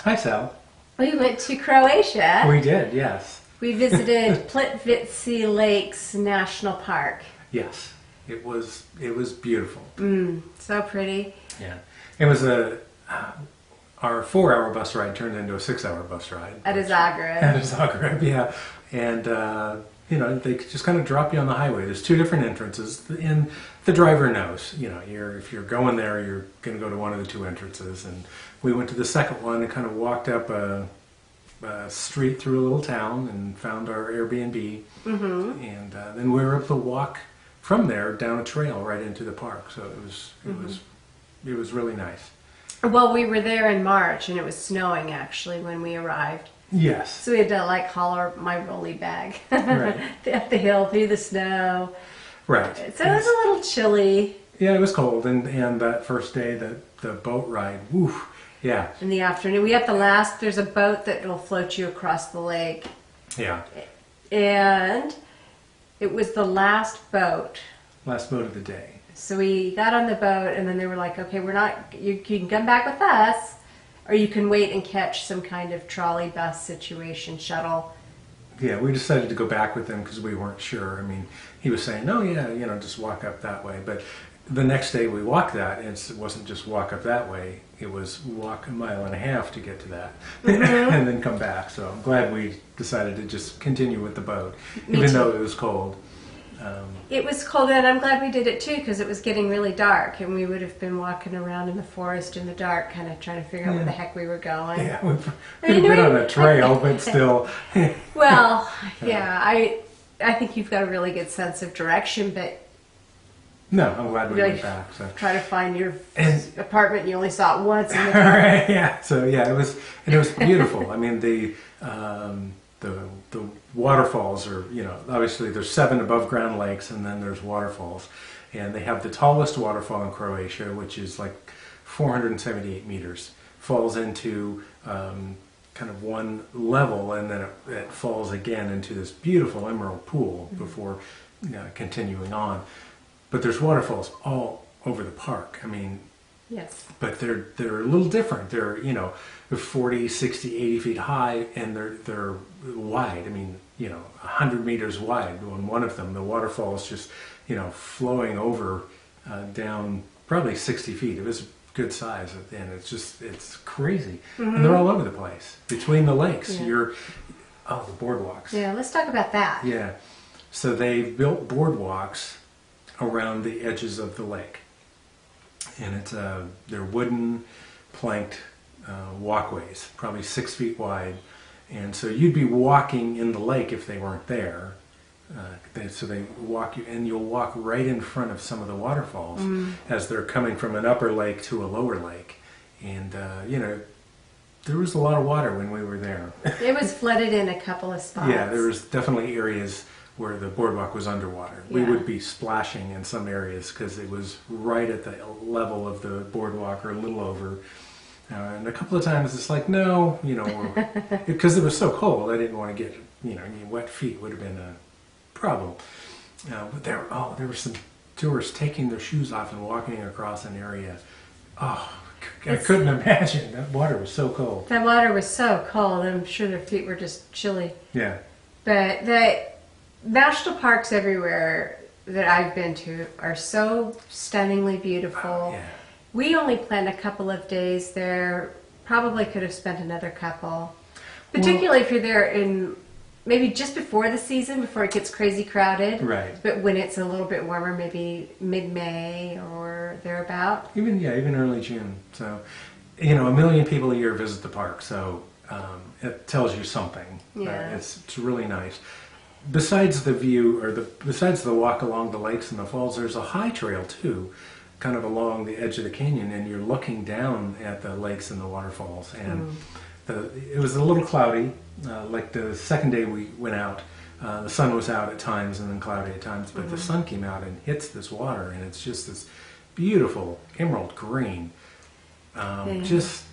Hi, Sal. We went to Croatia. We did, yes. We visited Plitvice Lakes National Park. Yes. It was beautiful. So pretty. Yeah. It was our 4-hour bus ride turned into a 6-hour bus ride. At Zagreb. At Zagreb, yeah. And, they just kind of drop you on the highway. There's 2 different entrances, and the driver knows, if you're going there, you're going to go to one of the 2 entrances. And we went to the second one and kind of walked up a street through a little town and found our Airbnb. Mm-hmm. And then we were able to walk from there down a trail right into the park. So it was really nice. Well, we were there in March, and it was snowing actually when we arrived. Yes. So we had to haul my rolly bag Right. up the hill through the snow. Right. So it was a little chilly. Yeah, it was cold, and that first day, the boat ride, woo, yeah. In the afternoon, there's a boat that will float you across the lake. Yeah. And it was the last boat. Last boat of the day. So we got on the boat, and then they were like, okay, you can come back with us, or you can wait and catch some kind of trolley bus situation, shuttle. Yeah, we decided to go back with him because we weren't sure. I mean, he was saying, "Oh yeah, just walk up that way." But the next day we walked that, and it wasn't just walk up that way. It was walk 1.5 miles to get to that, mm-hmm. and then come back. So I'm glad we decided to just continue with the boat, even though it was cold. It was cold, and I'm glad we did it too because it was getting really dark, and we would have been walking around in the forest in the dark, kind of trying to figure out where the heck we were going. Yeah, we've been on a trail, but still. Well, yeah, I think you've got a really good sense of direction, but no, I'm glad we went back. So. Try to find your apartment, and you only saw it once. In the right, yeah. So yeah, it was beautiful. I mean, the waterfalls are, obviously there's 7 above ground lakes, and then there's waterfalls, and they have the tallest waterfall in Croatia, which is like 478 meters, falls into kind of one level, and then it falls again into this beautiful emerald pool before continuing on. But there's waterfalls all over the park. I mean, yes. But they're a little different. They're 40, 60, 80 feet high, and they're wide. I mean, 100 meters wide. On one of them, the waterfall is just flowing over down probably 60 feet. It was good size, and it's crazy. Mm-hmm. And they're all over the place between the lakes. Yeah. The boardwalks. Yeah, let's talk about that. Yeah, so they built boardwalks around the edges of the lake, and they're wooden planked walkways, probably 6 feet wide, and so you'd be walking in the lake if they weren't there. So they walk you, and you'll walk right in front of some of the waterfalls as they're coming from an upper lake to a lower lake, and there was a lot of water when we were there. It was flooded in a couple of spots. Yeah, there was definitely areas where the boardwalk was underwater. Yeah. We would be splashing in some areas because it was right at the level of the boardwalk or a little over. And a couple of times it's like, no, because it was so cold, I didn't want to get, wet feet would have been a problem. But there were some tourists taking their shoes off and walking across an area. Oh, I couldn't imagine. That water was so cold. That water was so cold. I'm sure their feet were just chilly. Yeah. But the national parks everywhere that I've been to are so stunningly beautiful. Oh, yeah. We only planned a couple of days there. Probably could have spent another couple. Particularly if you're there in maybe just before the season, before it gets crazy crowded. Right. But when it's a little bit warmer, maybe mid-May or thereabout. Even early June. So, 1 million people a year visit the park. So it tells you something. Yeah. It's really nice. Besides the view, besides the walk along the lakes and the falls, there's a high trail too, kind of along the edge of the canyon, and you're looking down at the lakes and the waterfalls. And it was a little cloudy, like the second day we went out. The sun was out at times and then cloudy at times, but the sun came out and hits this water, and it's just this beautiful emerald green. Just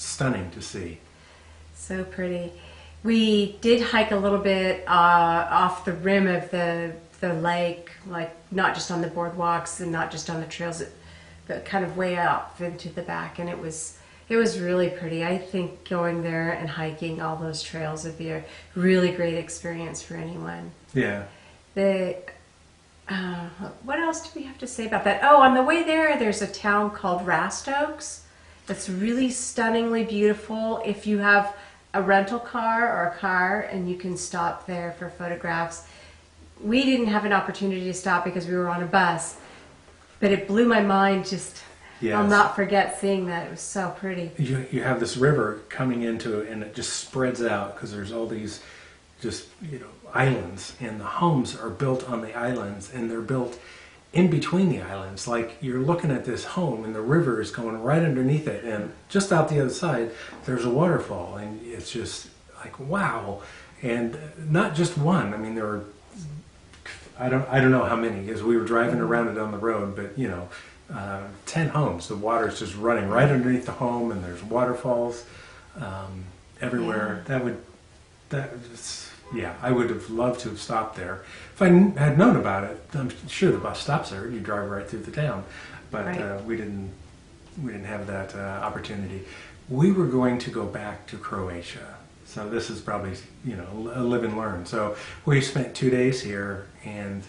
stunning to see. So pretty. We did hike a little bit off the rim of the lake, like not just on the boardwalks and not just on the trails, but kind of way out into the back, and it was It was really pretty. I think going there and hiking all those trails would be a really great experience for anyone. Yeah. The what else do we have to say about that? Oh, on the way there, there's a town called Rastoaks that's really stunningly beautiful. If you have a rental car or a car, and you can stop there for photographs. We didn't have an opportunity to stop because we were on a bus, but it blew my mind. Just Yes. I'll not forget seeing that. It was so pretty. You have this river coming into it, and it just spreads out because there's all these just, islands, and the homes are built on the islands, and they're built in between the islands. Like, you're looking at this home and the river is going right underneath it, and just out the other side there's a waterfall, and it's just like, wow. And not just one. I mean, there were, I don't know how many, because we were driving around it on the road, but 10 homes. The water's just running right underneath the home, and there's waterfalls everywhere. Yeah. I would have loved to have stopped there. If I had known about it, I'm sure the bus stops there. You drive right through the town, but Right. we didn't have that opportunity. We were going to go back to Croatia, so this is probably a live and learn. So we spent 2 days here, and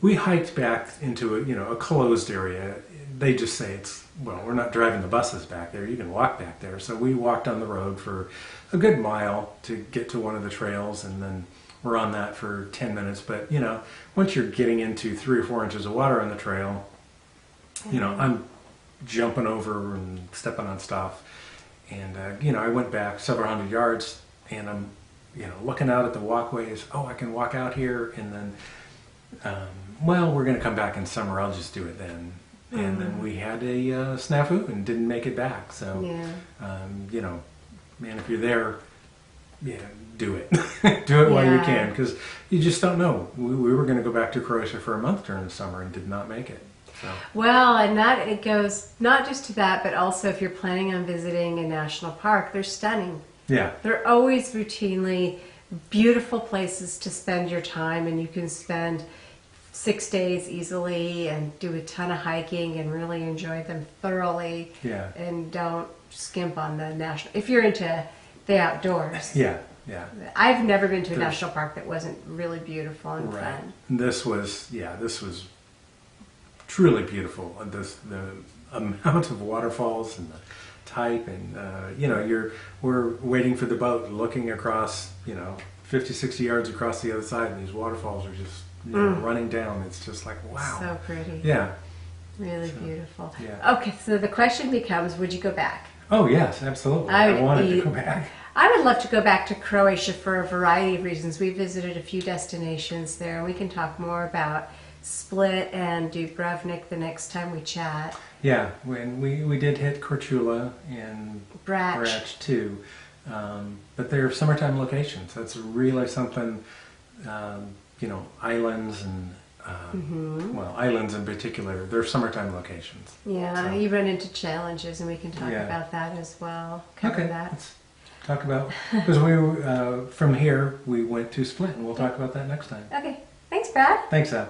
we hiked back into a closed area. They just say we're not driving the buses back there. You can walk back there. So we walked on the road for a good mile to get to one of the trails, and then we're on that for 10 minutes. But once you're getting into 3 or 4 inches of water on the trail, I'm jumping over and stepping on stuff. And I went back several hundred yards, and I'm looking out at the walkways. Oh, I can walk out here, and then we're going to come back in summer. I'll just do it then. And then we had a snafu and didn't make it back. So, man, if you're there, do it. Do it while you can, because you just don't know. We were going to go back to Croatia for a month during the summer and did not make it. So. Well, and that it goes not just to that, but also if you're planning on visiting a national park, they're stunning. Yeah. They're always routinely beautiful places to spend your time, and you can spend 6 days easily and do a ton of hiking and really enjoy them thoroughly. Yeah. And don't skimp on the national. If you're into the outdoors. Yeah. I've never been to a national park that wasn't really beautiful and fun. This was truly beautiful. The amount of waterfalls and the type, and we're waiting for the boat, looking across 50, 60 yards across the other side, and these waterfalls are just running down. It's just like, wow. So pretty. Yeah. Really beautiful. Yeah. Okay, so the question becomes, would you go back? Oh, yes, absolutely. I wanted to go back. I would love to go back to Croatia for a variety of reasons. We visited a few destinations there, and we can talk more about Split and Dubrovnik the next time we chat. Yeah, when we did hit Korčula and Brač too, but they're summertime locations. That's really something. Islands and islands in particular, they're summertime locations. Yeah, so. You run into challenges, and we can talk about that as well. Cover that. Let's talk about, because we from here we went to Split, and we'll talk about that next time. Okay, thanks, Brad. Thanks, Al.